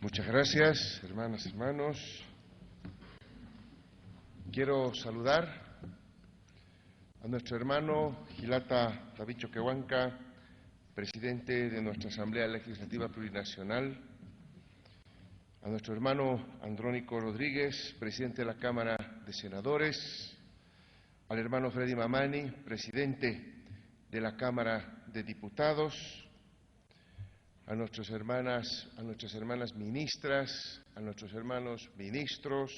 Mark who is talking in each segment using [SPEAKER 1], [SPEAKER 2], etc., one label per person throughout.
[SPEAKER 1] Muchas gracias, hermanas y hermanos. Quiero saludar a nuestro hermano Gilata Tabicho Quehuanca, presidente de nuestra Asamblea Legislativa Plurinacional, a nuestro hermano Andrónico Rodríguez, presidente de la Cámara de Senadores, al hermano Freddy Mamani, presidente de la Cámara de Diputados, a nuestras hermanas ministras, a nuestros hermanos ministros,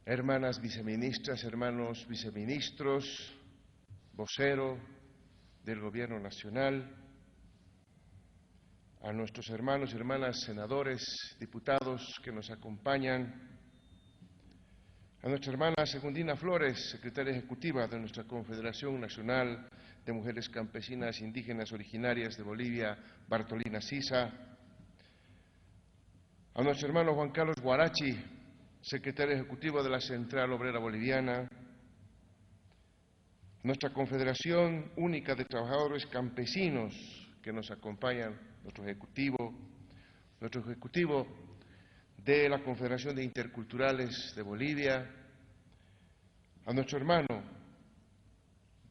[SPEAKER 1] hermanas viceministras, hermanos viceministros, vocero del Gobierno Nacional, a nuestros hermanos y hermanas senadores, diputados que nos acompañan, a nuestra hermana Secundina Flores, secretaria ejecutiva de nuestra Confederación Nacional de Mujeres Campesinas Indígenas Originarias de Bolivia, Bartolina Sisa, a nuestro hermano Juan Carlos Guarachi, secretario ejecutivo de la Central Obrera Boliviana, nuestra Confederación Única de Trabajadores Campesinos que nos acompañan, nuestro ejecutivo de la Confederación de Interculturales de Bolivia, a nuestro hermano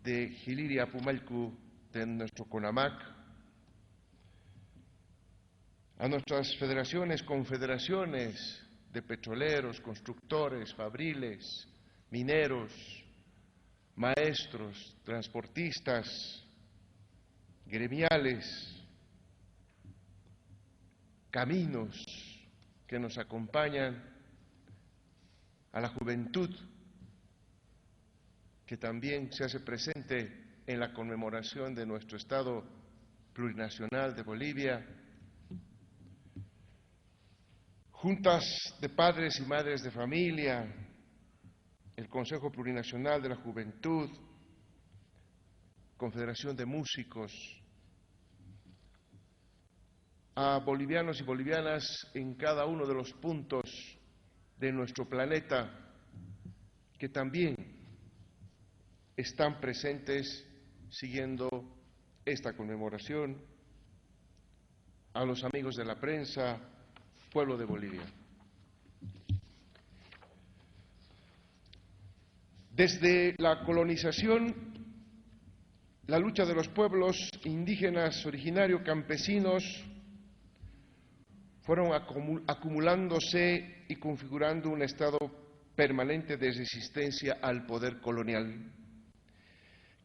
[SPEAKER 1] de Giliria Pumalcu de nuestro CONAMAC, a nuestras federaciones, confederaciones de petroleros, constructores, fabriles, mineros, maestros, transportistas, gremiales, caminos que nos acompañan, a la juventud que también se hace presente en la conmemoración de nuestro Estado plurinacional de Bolivia, juntas de padres y madres de familia, el Consejo Plurinacional de la Juventud, Confederación de Músicos, a bolivianos y bolivianas en cada uno de los puntos de nuestro planeta que también están presentes siguiendo esta conmemoración, a los amigos de la prensa, pueblo de Bolivia. Desde la colonización, la lucha de los pueblos indígenas originarios campesinos fueron acumulándose y configurando un estado permanente de resistencia al poder colonial,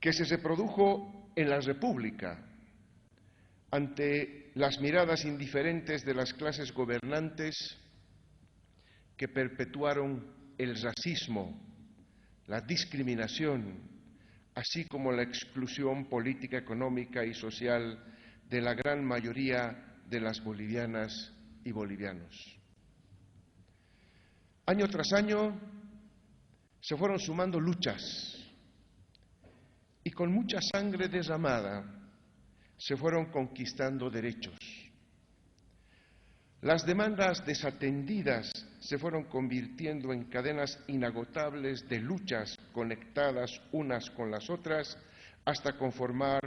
[SPEAKER 1] que se reprodujo en la República ante las miradas indiferentes de las clases gobernantes que perpetuaron el racismo, la discriminación, así como la exclusión política, económica y social de la gran mayoría de las bolivianas y bolivianos. Año tras año se fueron sumando luchas y con mucha sangre derramada se fueron conquistando derechos. Las demandas desatendidas se fueron convirtiendo en cadenas inagotables de luchas conectadas unas con las otras hasta conformar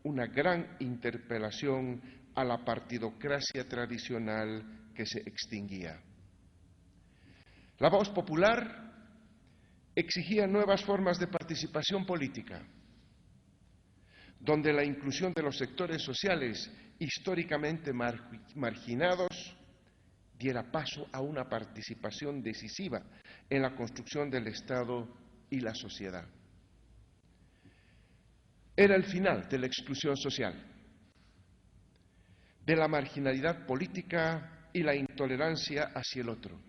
[SPEAKER 1] una gran interpelación a la partidocracia tradicional que se extinguía. La voz popular exigía nuevas formas de participación política, donde la inclusión de los sectores sociales históricamente marginados diera paso a una participación decisiva en la construcción del Estado y la sociedad. Era el final de la exclusión social, de la marginalidad política y la intolerancia hacia el otro.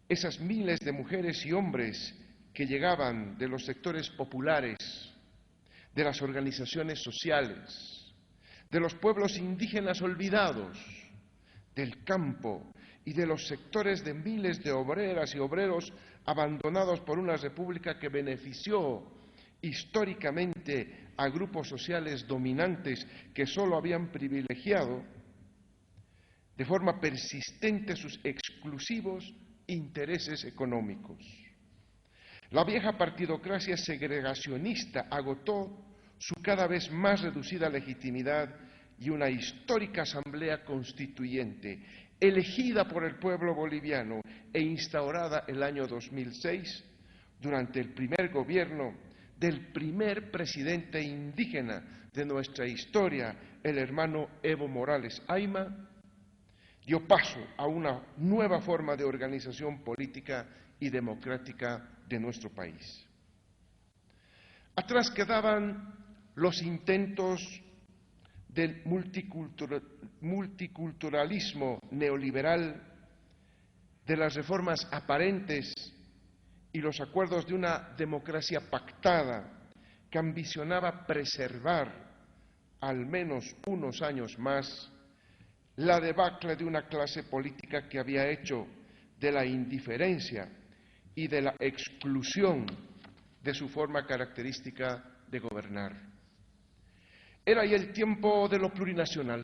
[SPEAKER 1] Esas miles de mujeres y hombres que llegaban de los sectores populares, de las organizaciones sociales, de los pueblos indígenas olvidados, del campo y de los sectores de miles de obreras y obreros abandonados por una república que benefició históricamente a grupos sociales dominantes que solo habían privilegiado de forma persistente sus exclusivos intereses económicos. La vieja partidocracia segregacionista agotó su cada vez más reducida legitimidad y una histórica asamblea constituyente, elegida por el pueblo boliviano e instaurada el año 2006, durante el primer gobierno del primer presidente indígena de nuestra historia, el hermano Evo Morales Ayma, dio paso a una nueva forma de organización política y democrática de nuestro país. Atrás quedaban los intentos del multiculturalismo neoliberal, de las reformas aparentes y los acuerdos de una democracia pactada que ambicionaba preservar al menos unos años más la debacle de una clase política que había hecho de la indiferencia y de la exclusión de su forma característica de gobernar. Era ya el tiempo de lo plurinacional,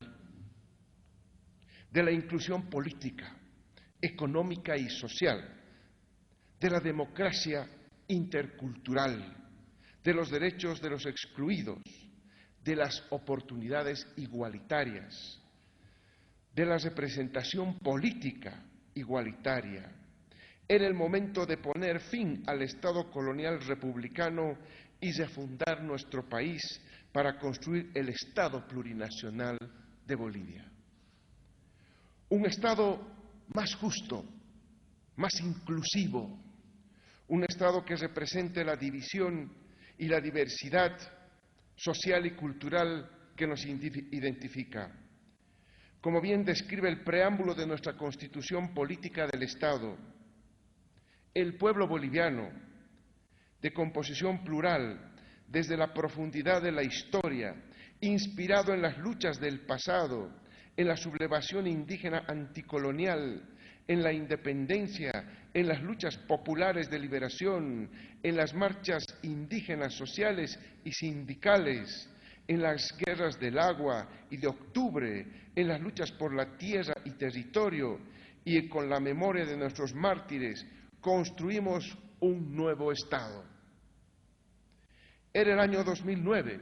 [SPEAKER 1] de la inclusión política, económica y social, de la democracia intercultural, de los derechos de los excluidos, de las oportunidades igualitarias, de la representación política igualitaria. Era el momento de poner fin al Estado colonial republicano y refundar nuestro país para construir el Estado plurinacional de Bolivia. Un Estado más justo, más inclusivo, un Estado que represente la división y la diversidad social y cultural que nos identifica. Como bien describe el preámbulo de nuestra Constitución Política del Estado, el pueblo boliviano, de composición plural, desde la profundidad de la historia, inspirado en las luchas del pasado, en la sublevación indígena anticolonial, en la independencia, en las luchas populares de liberación, en las marchas indígenas sociales y sindicales, en las guerras del agua y de octubre, en las luchas por la tierra y territorio, y con la memoria de nuestros mártires, construimos un nuevo Estado. Era el año 2009,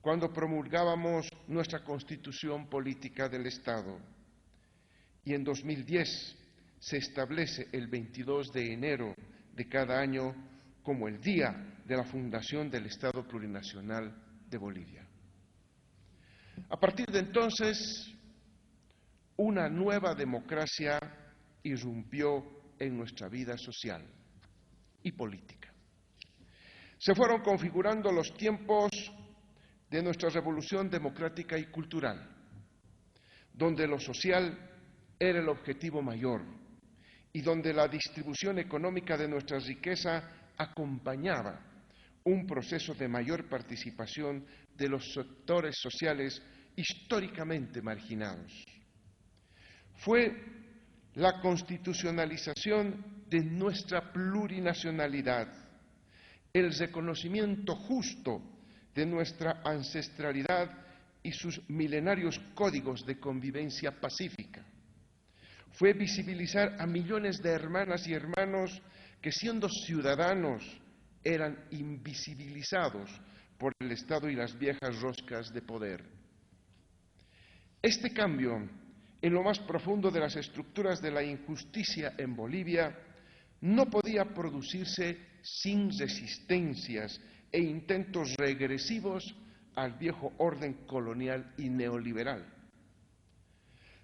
[SPEAKER 1] cuando promulgábamos nuestra Constitución Política del Estado, y en 2010 se establece el 22 de enero de cada año como el día de la fundación del Estado Plurinacional de Bolivia. A partir de entonces, una nueva democracia irrumpió en nuestra vida social y política. Se fueron configurando los tiempos de nuestra revolución democrática y cultural, donde lo social era el objetivo mayor y donde la distribución económica de nuestra riqueza acompañaba un proceso de mayor participación de los sectores sociales históricamente marginados. Fue la constitucionalización de nuestra plurinacionalidad, el reconocimiento justo de nuestra ancestralidad y sus milenarios códigos de convivencia pacífica. Fue visibilizar a millones de hermanas y hermanos que, siendo ciudadanos, eran invisibilizados por el Estado y las viejas roscas de poder. Este cambio en lo más profundo de las estructuras de la injusticia en Bolivia no podía producirse sin resistencias e intentos regresivos al viejo orden colonial y neoliberal.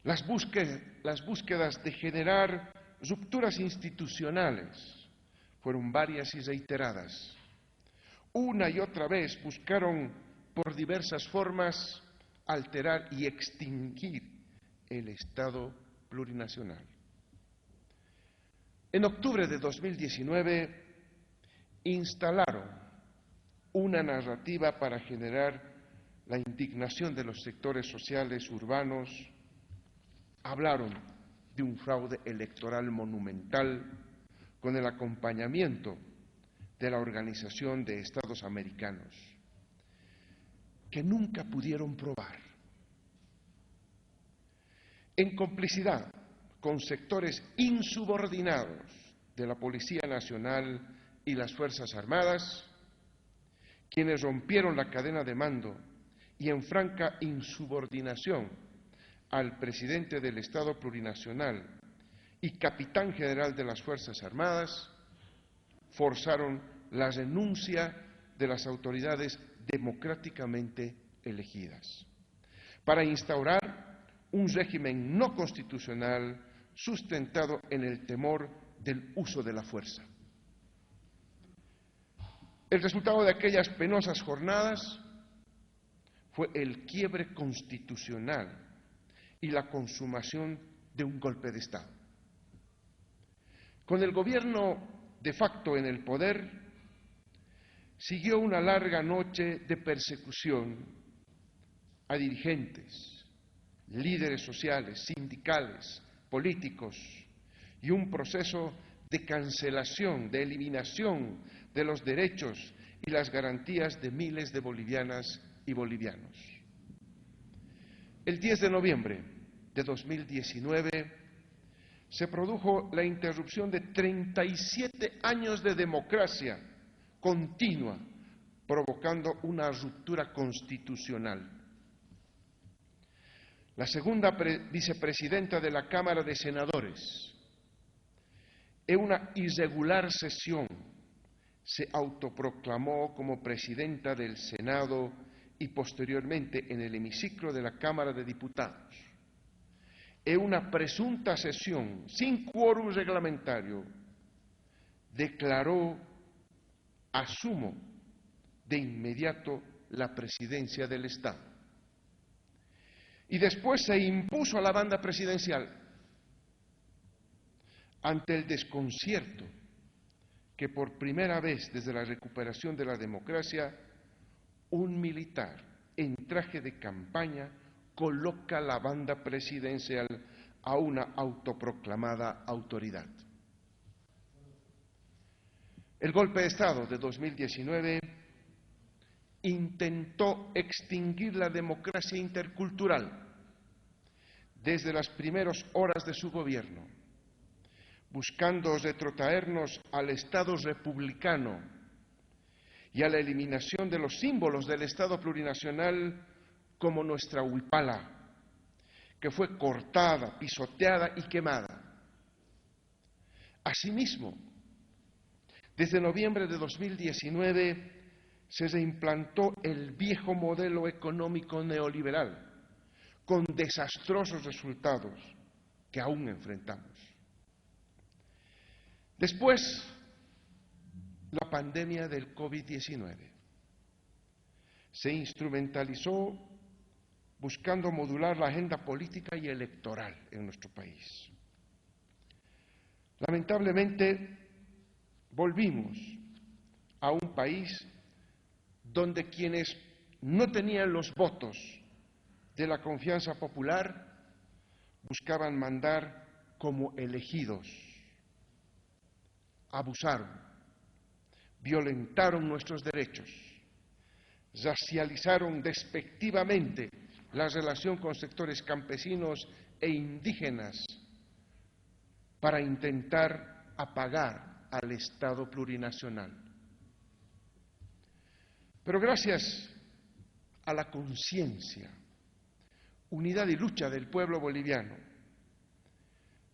[SPEAKER 1] Las búsquedas de generar rupturas institucionales fueron varias y reiteradas. Una y otra vez buscaron por diversas formas alterar y extinguir el Estado plurinacional. En octubre de 2019 instalaron una narrativa para generar la indignación de los sectores sociales urbanos. Hablaron de un fraude electoral monumental con el acompañamiento de la Organización de Estados Americanos, que nunca pudieron probar. En complicidad con sectores insubordinados de la Policía Nacional y las Fuerzas Armadas, quienes rompieron la cadena de mando y en franca insubordinación al presidente del Estado Plurinacional y capitán general de las Fuerzas Armadas, forzaron la renuncia de las autoridades democráticamente elegidas, para instaurar un régimen no constitucional sustentado en el temor del uso de la fuerza. El resultado de aquellas penosas jornadas fue el quiebre constitucional y la consumación de un golpe de Estado. Con el gobierno de facto en el poder, siguió una larga noche de persecución a dirigentes, líderes sociales, sindicales, políticos y un proceso de cancelación, de eliminación de los derechos y las garantías de miles de bolivianas y bolivianos. El 10 de noviembre de 2019 se produjo la interrupción de 37 años de democracia continua, provocando una ruptura constitucional. La segunda vicepresidenta de la Cámara de Senadores, en una irregular sesión, se autoproclamó como presidenta del Senado y posteriormente en el hemiciclo de la Cámara de Diputados. En una presunta sesión sin quórum reglamentario, declaró: asumo de inmediato la presidencia del Estado. Y después se impuso a la banda presidencial ante el desconcierto que por primera vez desde la recuperación de la democracia, un militar en traje de campaña coloca la banda presidencial a una autoproclamada autoridad. El golpe de Estado de 2019 intentó extinguir la democracia intercultural desde las primeras horas de su gobierno, buscando retrotraernos al Estado republicano y a la eliminación de los símbolos del Estado plurinacional como nuestra huipala, que fue cortada, pisoteada y quemada. Asimismo, desde noviembre de 2019 se reimplantó el viejo modelo económico neoliberal, con desastrosos resultados que aún enfrentamos. Después, la pandemia del COVID-19 se instrumentalizó buscando modular la agenda política y electoral en nuestro país. Lamentablemente, volvimos a un país donde quienes no tenían los votos de la confianza popular buscaban mandar como elegidos. Abusaron, violentaron nuestros derechos, racializaron despectivamente la relación con sectores campesinos e indígenas para intentar apagar al Estado plurinacional. Pero gracias a la conciencia, unidad y lucha del pueblo boliviano,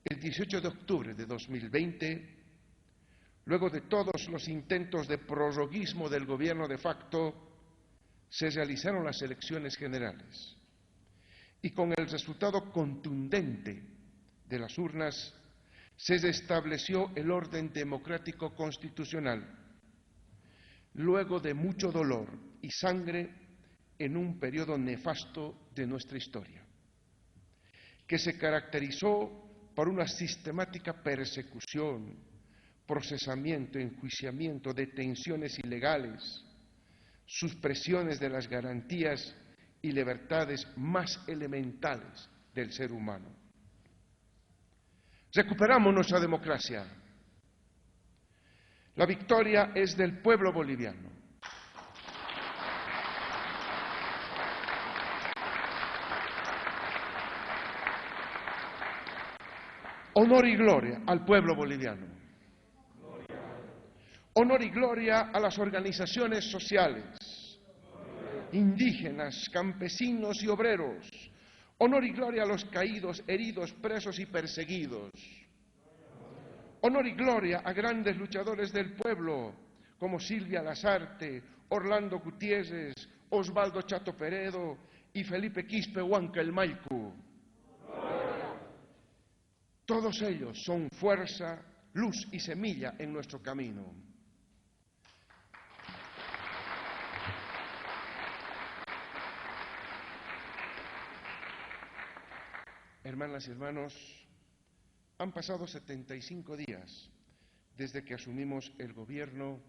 [SPEAKER 1] el 18 de octubre de 2020, luego de todos los intentos de prorroguismo del gobierno de facto, se realizaron las elecciones generales y con el resultado contundente de las urnas se restableció el orden democrático constitucional, luego de mucho dolor y sangre en un periodo nefasto de nuestra historia, que se caracterizó por una sistemática persecución, procesamiento, enjuiciamiento, detenciones ilegales, supresiones de las garantías y libertades más elementales del ser humano. Recuperamos nuestra democracia. La victoria es del pueblo boliviano. Honor y gloria al pueblo boliviano. Honor y gloria a las organizaciones sociales. indígenas, campesinos y obreros. Honor y gloria a los caídos, heridos, presos y perseguidos. Honor y gloria a grandes luchadores del pueblo, como Silvia Lasarte, Orlando Gutiérrez, Osvaldo Chato Peredo y Felipe Quispe Huancailmaicu. Todos ellos son fuerza, luz y semilla en nuestro camino. Hermanas y hermanos, han pasado 75 días desde que asumimos el gobierno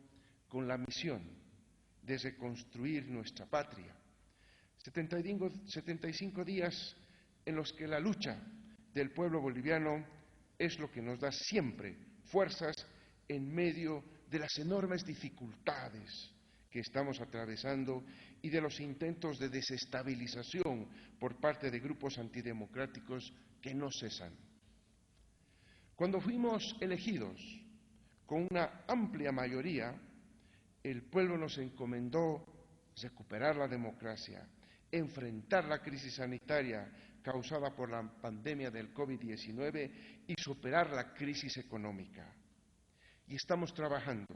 [SPEAKER 1] con la misión de reconstruir nuestra patria. 75 días en los que la lucha del pueblo boliviano es lo que nos da siempre fuerzas en medio de las enormes dificultades que estamos atravesando y de los intentos de desestabilización por parte de grupos antidemocráticos que no cesan. Cuando fuimos elegidos con una amplia mayoría, el pueblo nos encomendó recuperar la democracia, enfrentar la crisis sanitaria causada por la pandemia del COVID-19 y superar la crisis económica. Y estamos trabajando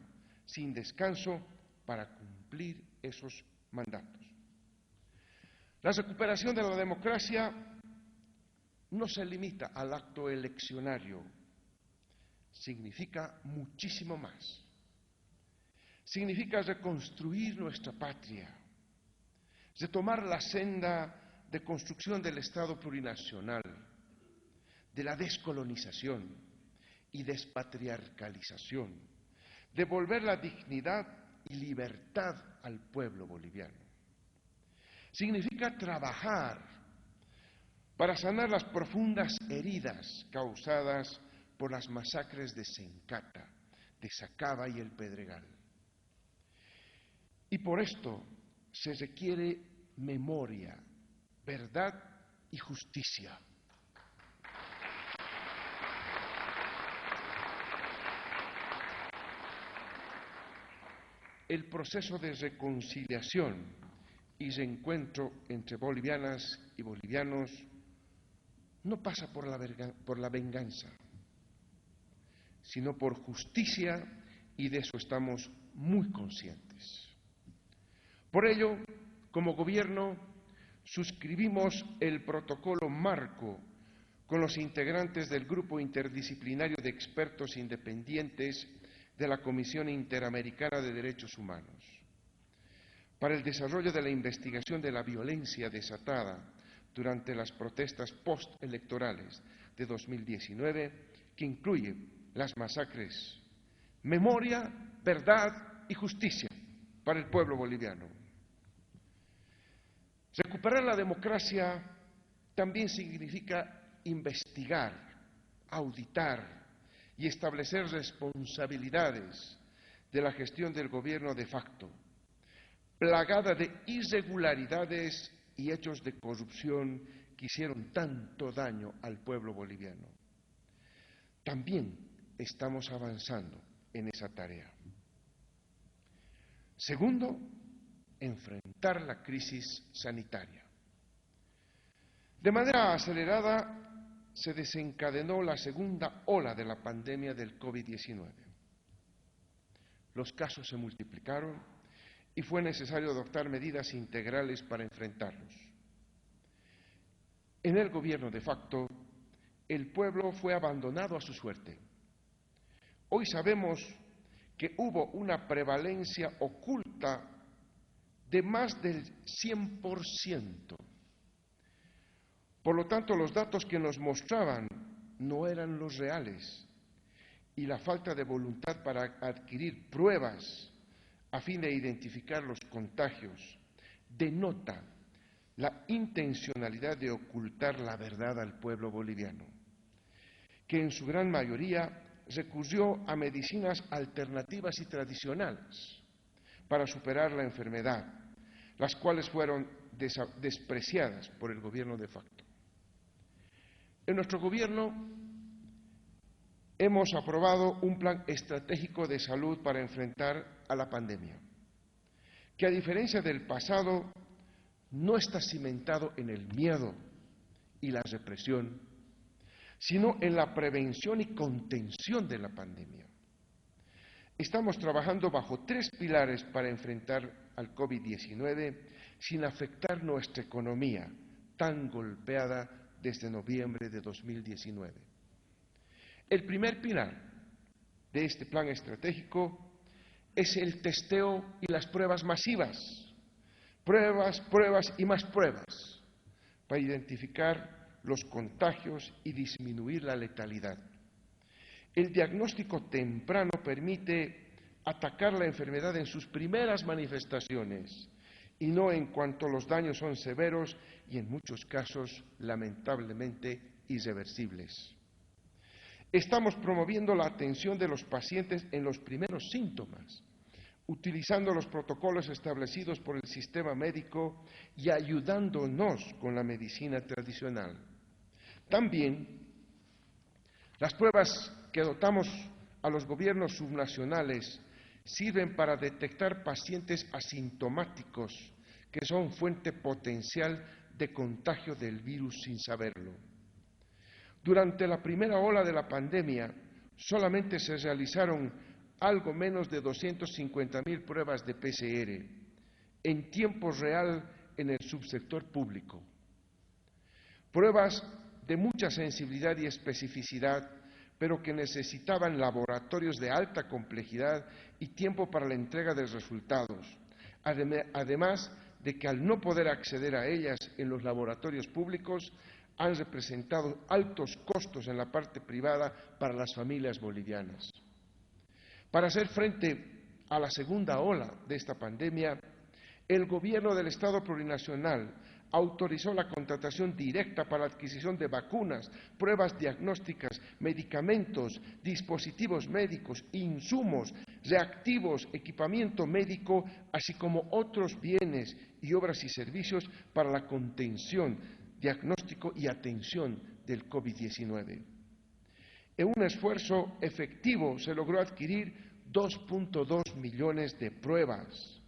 [SPEAKER 1] sin descanso para cumplir esos mandatos. La recuperación de la democracia no se limita al acto eleccionario, significa muchísimo más. Significa reconstruir nuestra patria, retomar la senda de construcción del Estado plurinacional, de la descolonización y despatriarcalización, devolver la dignidad y libertad al pueblo boliviano. Significa trabajar para sanar las profundas heridas causadas por las masacres de Sencata, de Sacaba y el Pedregal. Y por esto se requiere memoria, verdad y justicia. El proceso de reconciliación y reencuentro entre bolivianas y bolivianos no pasa por la venganza, sino por justicia, y de eso estamos muy conscientes. Por ello, como gobierno, suscribimos el protocolo marco con los integrantes del Grupo Interdisciplinario de Expertos Independientes de la Comisión Interamericana de Derechos Humanos para el desarrollo de la investigación de la violencia desatada durante las protestas postelectorales de 2019, que incluye las masacres, memoria, verdad y justicia para el pueblo boliviano. Recuperar la democracia también significa investigar, auditar y establecer responsabilidades de la gestión del gobierno de facto, plagada de irregularidades y hechos de corrupción que hicieron tanto daño al pueblo boliviano. También estamos avanzando en esa tarea. Segundo, enfrentar la crisis sanitaria. De manera acelerada se desencadenó la segunda ola de la pandemia del COVID-19. Los casos se multiplicaron y fue necesario adoptar medidas integrales para enfrentarlos. En el gobierno de facto, el pueblo fue abandonado a su suerte. Hoy sabemos que hubo una prevalencia oculta de más del 100%. Por lo tanto, los datos que nos mostraban no eran los reales, y la falta de voluntad para adquirir pruebas a fin de identificar los contagios denota la intencionalidad de ocultar la verdad al pueblo boliviano, que en su gran mayoría recurrió a medicinas alternativas y tradicionales para superar la enfermedad, las cuales fueron despreciadas por el gobierno de facto. En nuestro gobierno hemos aprobado un plan estratégico de salud para enfrentar a la pandemia, que a diferencia del pasado no está cimentado en el miedo y la represión, sino en la prevención y contención de la pandemia. Estamos trabajando bajo 3 pilares para enfrentar al COVID-19 sin afectar nuestra economía, tan golpeada desde noviembre de 2019. El primer pilar de este plan estratégico es el testeo y las pruebas masivas. Pruebas, pruebas y más pruebas para identificar los contagios y disminuir la letalidad. El diagnóstico temprano permite atacar la enfermedad en sus primeras manifestaciones y no en cuanto los daños son severos y en muchos casos, lamentablemente, irreversibles. Estamos promoviendo la atención de los pacientes en los primeros síntomas, utilizando los protocolos establecidos por el sistema médico y ayudándonos con la medicina tradicional. También, las pruebas que dotamos a los gobiernos subnacionales sirven para detectar pacientes asintomáticos que son fuente potencial de contagio del virus sin saberlo. Durante la primera ola de la pandemia, solamente se realizaron algo menos de 250.000 pruebas de PCR en tiempo real en el subsector público. Pruebas de mucha sensibilidad y especificidad, pero que necesitaban laboratorios de alta complejidad y tiempo para la entrega de resultados, además de que al no poder acceder a ellas en los laboratorios públicos, han representado altos costos en la parte privada para las familias bolivianas. Para hacer frente a la segunda ola de esta pandemia, el Gobierno del Estado Plurinacional autorizó la contratación directa para la adquisición de vacunas, pruebas diagnósticas, medicamentos, dispositivos médicos, insumos, reactivos, equipamiento médico, así como otros bienes y obras y servicios para la contención, diagnóstico y atención del COVID-19. En un esfuerzo efectivo se logró adquirir 2.2 millones de pruebas,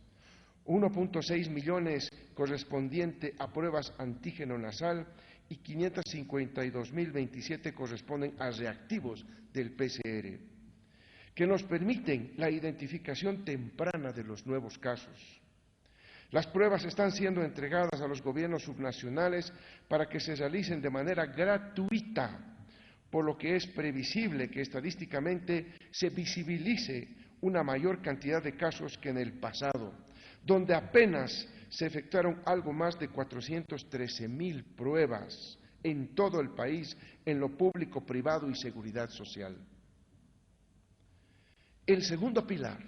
[SPEAKER 1] 1.6 millones correspondiente a pruebas antígeno nasal y 552.027 corresponden a reactivos del PCR, que nos permiten la identificación temprana de los nuevos casos. Las pruebas están siendo entregadas a los gobiernos subnacionales para que se realicen de manera gratuita, por lo que es previsible que estadísticamente se visibilice una mayor cantidad de casos que en el pasado, donde apenas se efectuaron algo más de 413.000 pruebas en todo el país, en lo público, privado y seguridad social. El segundo pilar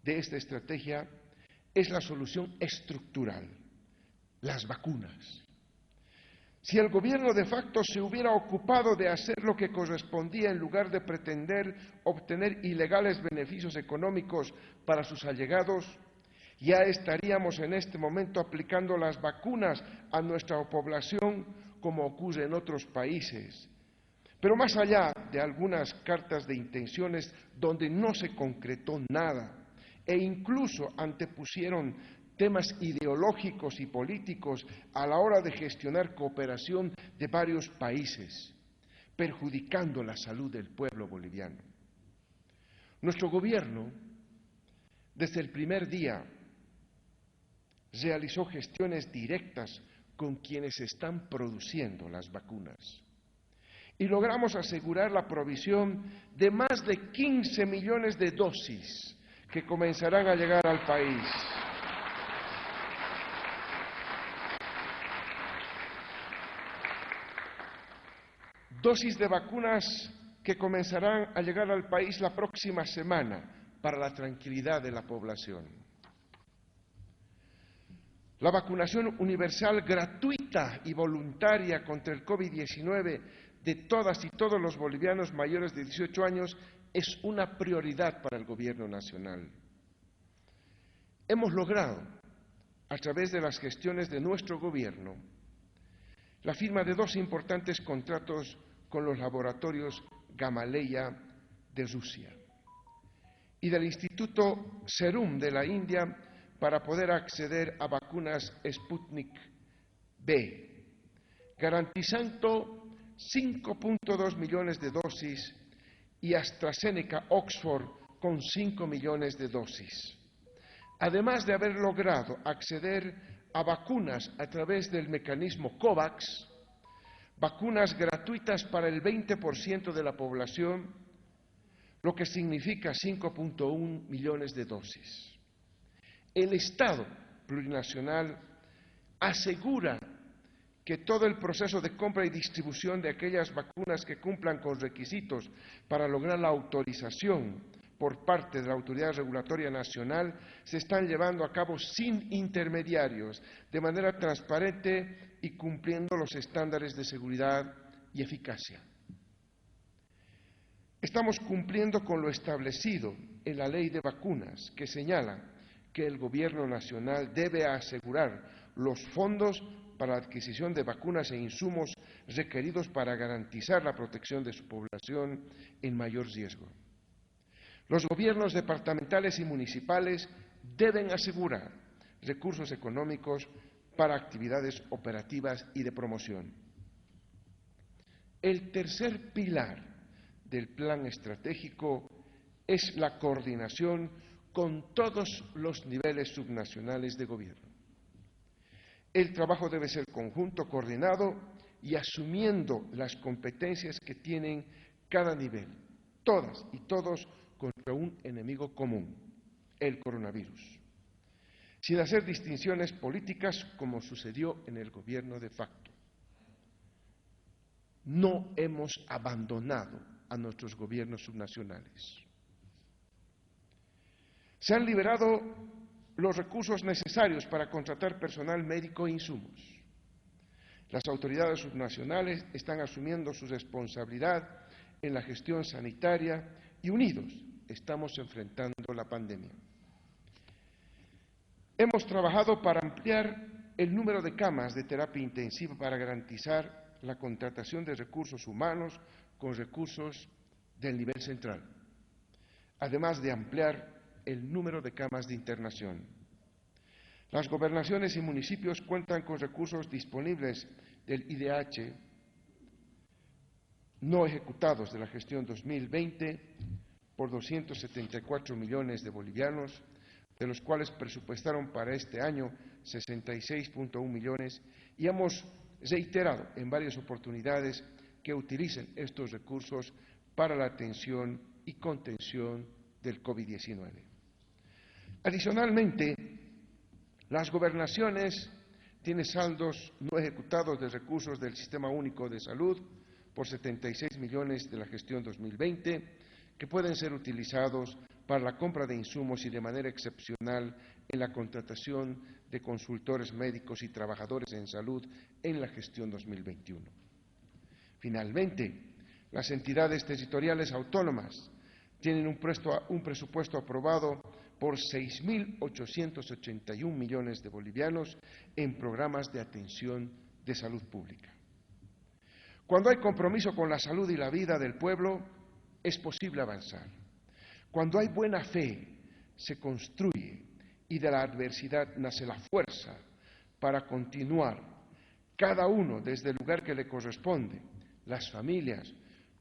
[SPEAKER 1] de esta estrategia es la solución estructural, las vacunas. Si el gobierno de facto se hubiera ocupado de hacer lo que correspondía en lugar de pretender obtener ilegales beneficios económicos para sus allegados, ya estaríamos en este momento aplicando las vacunas a nuestra población como ocurre en otros países. Pero más allá de algunas cartas de intenciones donde no se concretó nada e incluso antepusieron temas ideológicos y políticos a la hora de gestionar cooperación de varios países, perjudicando la salud del pueblo boliviano. Nuestro gobierno, desde el primer día, realizó gestiones directas con quienes están produciendo las vacunas y logramos asegurar la provisión de más de 15 millones de dosis que comenzarán a llegar al país. Dosis de vacunas que comenzarán a llegar al país la próxima semana para la tranquilidad de la población. La vacunación universal, gratuita y voluntaria contra el COVID-19 de todas y todos los bolivianos mayores de 18 años es una prioridad para el Gobierno nacional. Hemos logrado, a través de las gestiones de nuestro Gobierno, la firma de 2 importantes contratos con los laboratorios Gamaleya de Rusia y del Instituto Serum de la India para poder acceder a vacunas Sputnik V, garantizando 5,2 millones de dosis y AstraZeneca Oxford con 5 millones de dosis. Además de haber logrado acceder a vacunas a través del mecanismo COVAX, vacunas gratuitas para el 20% de la población, lo que significa 5,1 millones de dosis. El Estado plurinacional asegura que todo el proceso de compra y distribución de aquellas vacunas que cumplan con requisitos para lograr la autorización por parte de la Autoridad Regulatoria Nacional se están llevando a cabo sin intermediarios, de manera transparente y cumpliendo los estándares de seguridad y eficacia. Estamos cumpliendo con lo establecido en la Ley de Vacunas, que señala que el Gobierno Nacional debe asegurar los fondos para la adquisición de vacunas e insumos requeridos para garantizar la protección de su población en mayor riesgo. Los gobiernos departamentales y municipales deben asegurar recursos económicos para actividades operativas y de promoción. El tercer pilar del plan estratégico es la coordinación con todos los niveles subnacionales de gobierno. El trabajo debe ser conjunto, coordinado y asumiendo las competencias que tienen cada nivel, todas y todos contra un enemigo común, el coronavirus, sin hacer distinciones políticas como sucedió en el gobierno de facto. No hemos abandonado a nuestros gobiernos subnacionales. Se han liberado los recursos necesarios para contratar personal médico e insumos. Las autoridades subnacionales están asumiendo su responsabilidad en la gestión sanitaria y unidos estamos enfrentando la pandemia. Hemos trabajado para ampliar el número de camas de terapia intensiva para garantizar la contratación de recursos humanos con recursos del nivel central, además de ampliar el número de camas de internación. Las gobernaciones y municipios cuentan con recursos disponibles del IDH no ejecutados de la gestión 2020 por 274 millones de bolivianos, de los cuales presupuestaron para este año 66,1 millones y hemos reiterado en varias oportunidades que utilicen estos recursos para la atención y contención del COVID-19. Adicionalmente, las gobernaciones tienen saldos no ejecutados de recursos del Sistema Único de Salud por 76 millones de la gestión 2020 que pueden ser utilizados para la compra de insumos y de manera excepcional en la contratación de consultores médicos y trabajadores en salud en la gestión 2021. Finalmente, las entidades territoriales autónomas tienen un presupuesto aprobado por 6.881 millones de bolivianos en programas de atención de salud pública. Cuando hay compromiso con la salud y la vida del pueblo, es posible avanzar. Cuando hay buena fe, se construye y de la adversidad nace la fuerza para continuar, cada uno desde el lugar que le corresponde, las familias,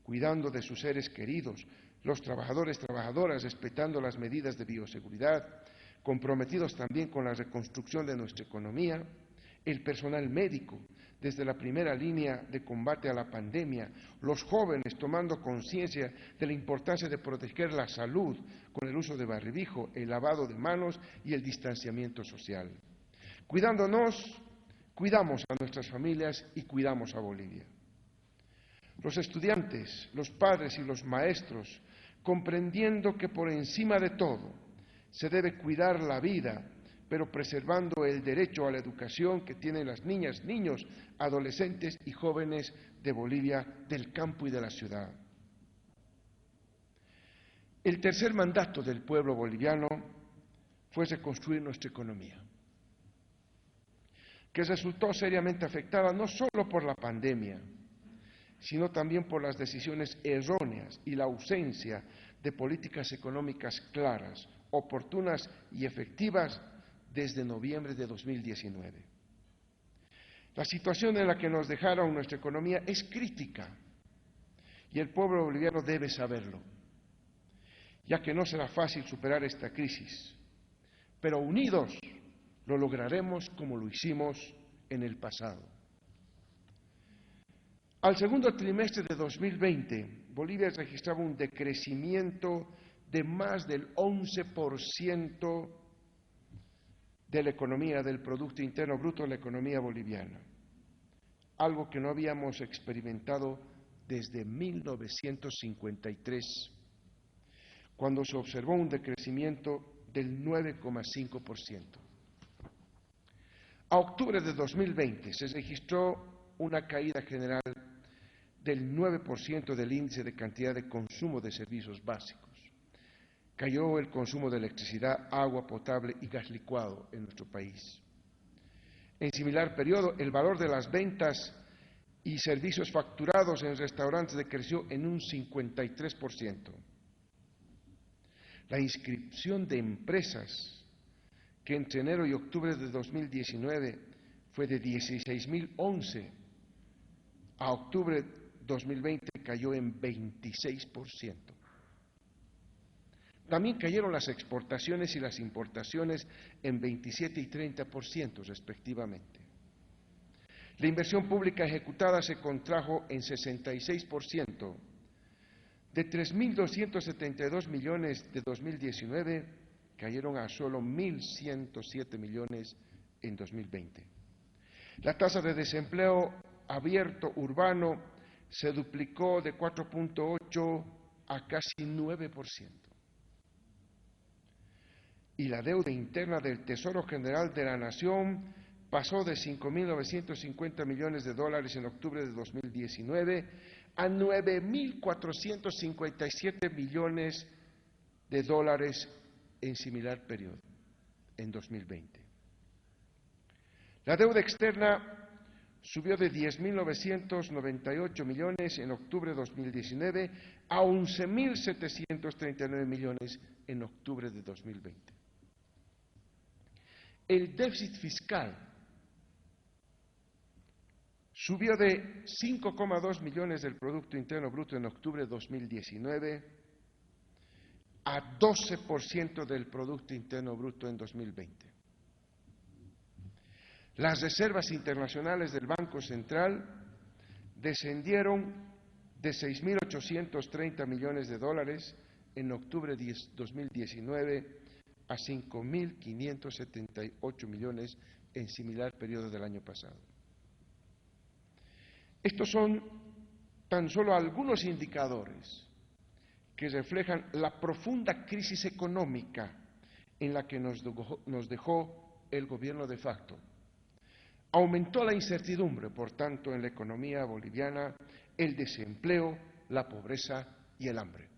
[SPEAKER 1] cuidando de sus seres queridos, los trabajadores, trabajadoras, respetando las medidas de bioseguridad, comprometidos también con la reconstrucción de nuestra economía, el personal médico, desde la primera línea de combate a la pandemia, los jóvenes tomando conciencia de la importancia de proteger la salud con el uso de barbijo, el lavado de manos y el distanciamiento social. Cuidándonos, cuidamos a nuestras familias y cuidamos a Bolivia. Los estudiantes, los padres y los maestros, comprendiendo que por encima de todo se debe cuidar la vida, pero preservando el derecho a la educación que tienen las niñas, niños, adolescentes y jóvenes de Bolivia, del campo y de la ciudad. El tercer mandato del pueblo boliviano fue reconstruir nuestra economía, que resultó seriamente afectada no solo por la pandemia, sino también por las decisiones erróneas y la ausencia de políticas económicas claras, oportunas y efectivas desde noviembre de 2019. La situación en la que nos dejaron nuestra economía es crítica y el pueblo boliviano debe saberlo, ya que no será fácil superar esta crisis, pero unidos lo lograremos como lo hicimos en el pasado. Al segundo trimestre de 2020, Bolivia registraba un decrecimiento de más del 11% de la economía, del Producto Interno Bruto de la economía boliviana, algo que no habíamos experimentado desde 1953, cuando se observó un decrecimiento del 9,5%. A octubre de 2020 se registró una caída general del 9% del índice de cantidad de consumo de servicios básicos. Cayó el consumo de electricidad, agua potable y gas licuado en nuestro país. En similar periodo, el valor de las ventas y servicios facturados en restaurantes decreció en un 53%. La inscripción de empresas, que entre enero y octubre de 2019 fue de 16.011, a octubre de 2020 cayó en 26%. También cayeron las exportaciones y las importaciones en 27 y 30% respectivamente. La inversión pública ejecutada se contrajo en 66%. De 3.272 millones de 2019, cayeron a solo 1.107 millones en 2020. La tasa de desempleo abierto urbano se duplicó de 4,8 a casi 9%. Y la deuda interna del Tesoro General de la Nación pasó de 5.950 millones de dólares en octubre de 2019 a 9.457 millones de dólares en similar periodo, en 2020. La deuda externa subió de 10.998 millones en octubre de 2019 a 11.739 millones en octubre de 2020. El déficit fiscal subió de 5,2 millones del Producto Interno Bruto en octubre de 2019 a 12% del Producto Interno Bruto en 2020. Las reservas internacionales del Banco Central descendieron de 6.830 millones de dólares en octubre de 2019 a 5.578 millones en similar periodo del año pasado. Estos son tan solo algunos indicadores que reflejan la profunda crisis económica en la que nos dejó el gobierno de facto. Aumentó la incertidumbre, por tanto, en la economía boliviana, el desempleo, la pobreza y el hambre.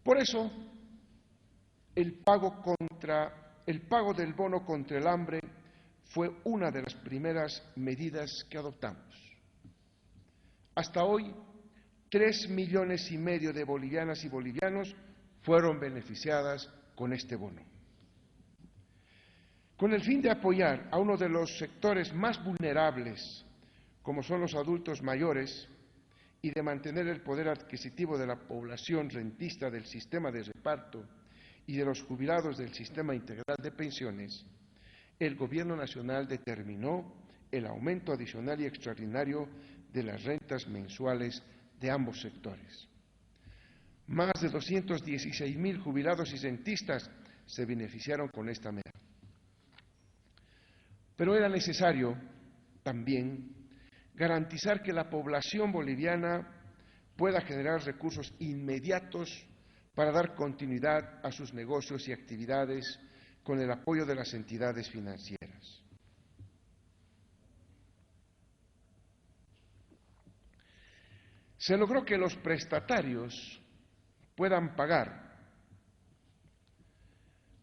[SPEAKER 1] Por eso, el pago del bono contra el hambre fue una de las primeras medidas que adoptamos. Hasta hoy, 3,5 millones de bolivianas y bolivianos fueron beneficiadas con este bono. Con el fin de apoyar a uno de los sectores más vulnerables, como son los adultos mayores, y de mantener el poder adquisitivo de la población rentista del sistema de reparto y de los jubilados del sistema integral de pensiones, el Gobierno Nacional determinó el aumento adicional y extraordinario de las rentas mensuales de ambos sectores. Más de 216.000 jubilados y rentistas se beneficiaron con esta medida. Pero era necesario también garantizar que la población boliviana pueda generar recursos inmediatos para dar continuidad a sus negocios y actividades con el apoyo de las entidades financieras. Se logró que los prestatarios puedan pagar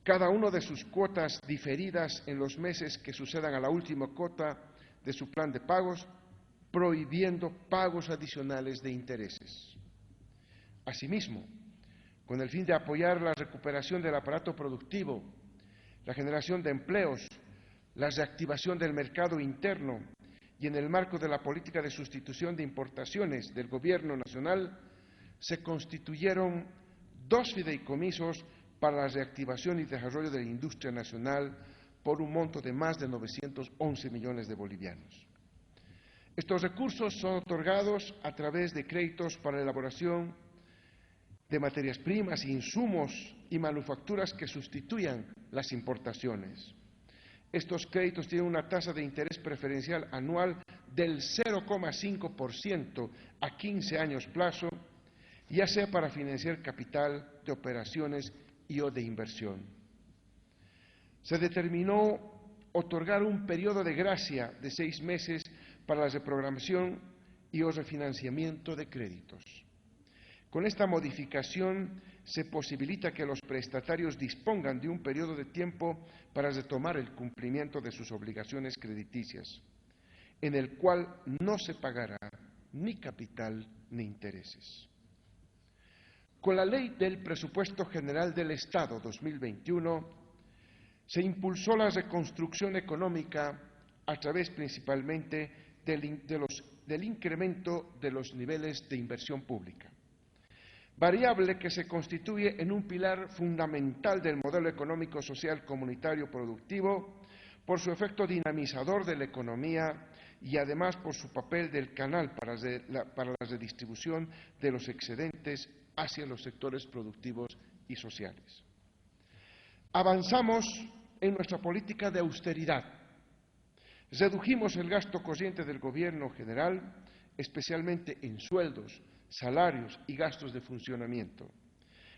[SPEAKER 1] cada uno de sus cuotas diferidas en los meses que sucedan a la última cuota de su plan de pagos, prohibiendo pagos adicionales de intereses. Asimismo, con el fin de apoyar la recuperación del aparato productivo la generación de empleos, la reactivación del mercado interno y en el marco de la política de sustitución de importaciones del Gobierno nacional, se constituyeron 2 fideicomisos para la reactivación y desarrollo de la industria nacional por un monto de más de 911 millones de bolivianos. Estos recursos son otorgados a través de créditos para la elaboración de materias primas, insumos y manufacturas que sustituyan las importaciones. Estos créditos tienen una tasa de interés preferencial anual del 0,5% a 15 años plazo, ya sea para financiar capital de operaciones y o de inversión. Se determinó otorgar un periodo de gracia de 6 meses para la reprogramación y o refinanciamiento de créditos. Con esta modificación se posibilita que los prestatarios dispongan de un periodo de tiempo para retomar el cumplimiento de sus obligaciones crediticias, en el cual no se pagará ni capital ni intereses. Con la Ley del Presupuesto General del Estado 2021, se impulsó la reconstrucción económica a través principalmente del incremento de los niveles de inversión pública, variable que se constituye en un pilar fundamental del modelo económico, social, comunitario, productivo, por su efecto dinamizador de la economía y además por su papel del canal para la redistribución de los excedentes hacia los sectores productivos y sociales. Avanzamos en nuestra política de austeridad. Redujimos el gasto corriente del Gobierno general, especialmente en sueldos, salarios y gastos de funcionamiento,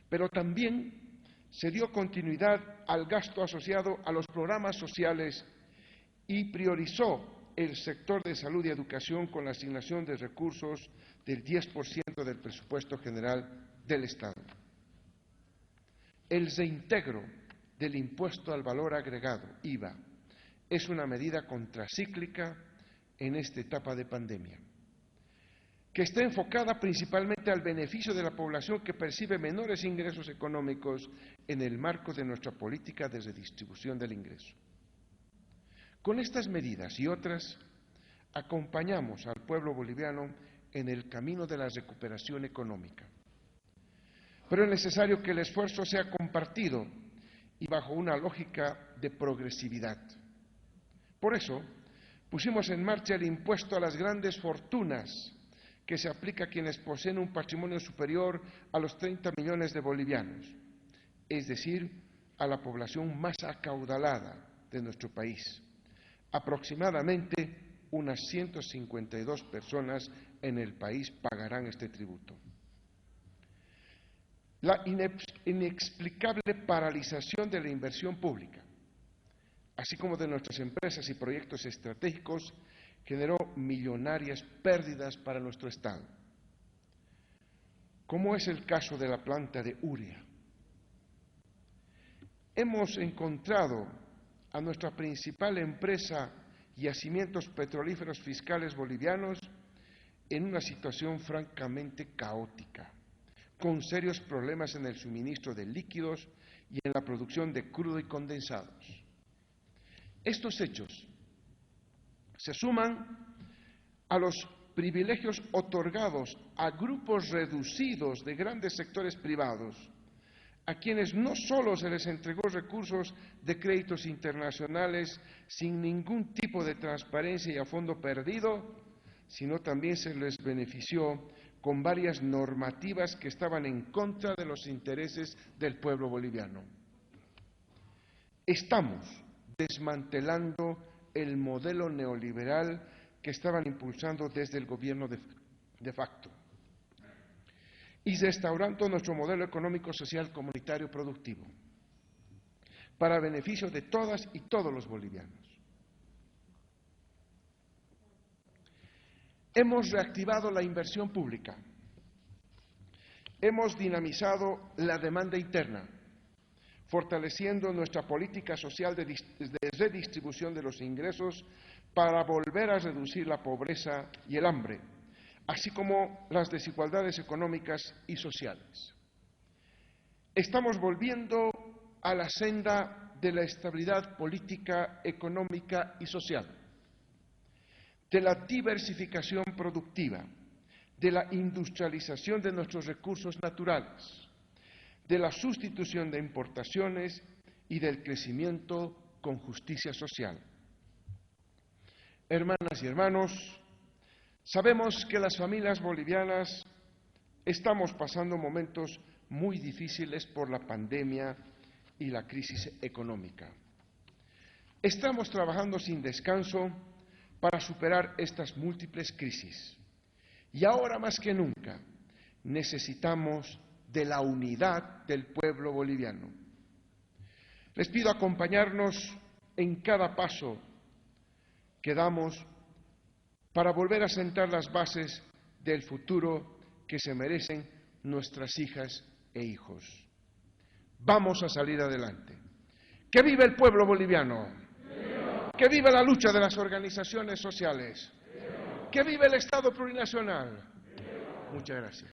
[SPEAKER 1] pero también se dio continuidad al gasto asociado a los programas sociales y priorizó el sector de salud y educación con la asignación de recursos del 10% del presupuesto general del Estado. El reintegro del impuesto al valor agregado, IVA, es una medida contracíclica en esta etapa de pandemia, que está enfocada principalmente al beneficio de la población que percibe menores ingresos económicos en el marco de nuestra política de redistribución del ingreso. Con estas medidas y otras, acompañamos al pueblo boliviano en el camino de la recuperación económica. Pero es necesario que el esfuerzo sea compartido y bajo una lógica de progresividad. Por eso, pusimos en marcha el impuesto a las grandes fortunas, que se aplica a quienes poseen un patrimonio superior a los 30 millones de bolivianos, es decir, a la población más acaudalada de nuestro país. Aproximadamente unas 152 personas en el país pagarán este tributo. La inexplicable paralización de la inversión pública, así como de nuestras empresas y proyectos estratégicos, generó millonarias pérdidas para nuestro Estado, como es el caso de la planta de Uria. Hemos encontrado a nuestra principal empresa Yacimientos Petrolíferos Fiscales Bolivianos en una situación francamente caótica, con serios problemas en el suministro de líquidos y en la producción de crudo y condensados. Estos hechos se suman a los privilegios otorgados a grupos reducidos de grandes sectores privados, a quienes no solo se les entregó recursos de créditos internacionales sin ningún tipo de transparencia y a fondo perdido, sino también se les benefició con varias normativas que estaban en contra de los intereses del pueblo boliviano. Estamos desmantelando el modelo neoliberal que estaban impulsando desde el gobierno de facto y restaurando nuestro modelo económico, social, comunitario, productivo, para beneficio de todas y todos los bolivianos. Hemos reactivado la inversión pública, hemos dinamizado la demanda interna, fortaleciendo nuestra política social de redistribución de los ingresos para volver a reducir la pobreza y el hambre, así como las desigualdades económicas y sociales. Estamos volviendo a la senda de la estabilidad política, económica y social, de la diversificación productiva, de la industrialización de nuestros recursos naturales, de la sustitución de importaciones y del crecimiento con justicia social. Hermanas y hermanos, sabemos que las familias bolivianas estamos pasando momentos muy difíciles por la pandemia y la crisis económica. Estamos trabajando sin descanso para superar estas múltiples crisis. Y ahora más que nunca necesitamos de la unidad del pueblo boliviano. Les pido acompañarnos en cada paso que damos para volver a sentar las bases del futuro que se merecen nuestras hijas e hijos. Vamos a salir adelante. ¡Que viva el pueblo boliviano! ¡Viva! ¡Que viva la lucha de las organizaciones sociales! ¡Viva! ¡Que viva el Estado plurinacional! ¡Viva! Muchas gracias.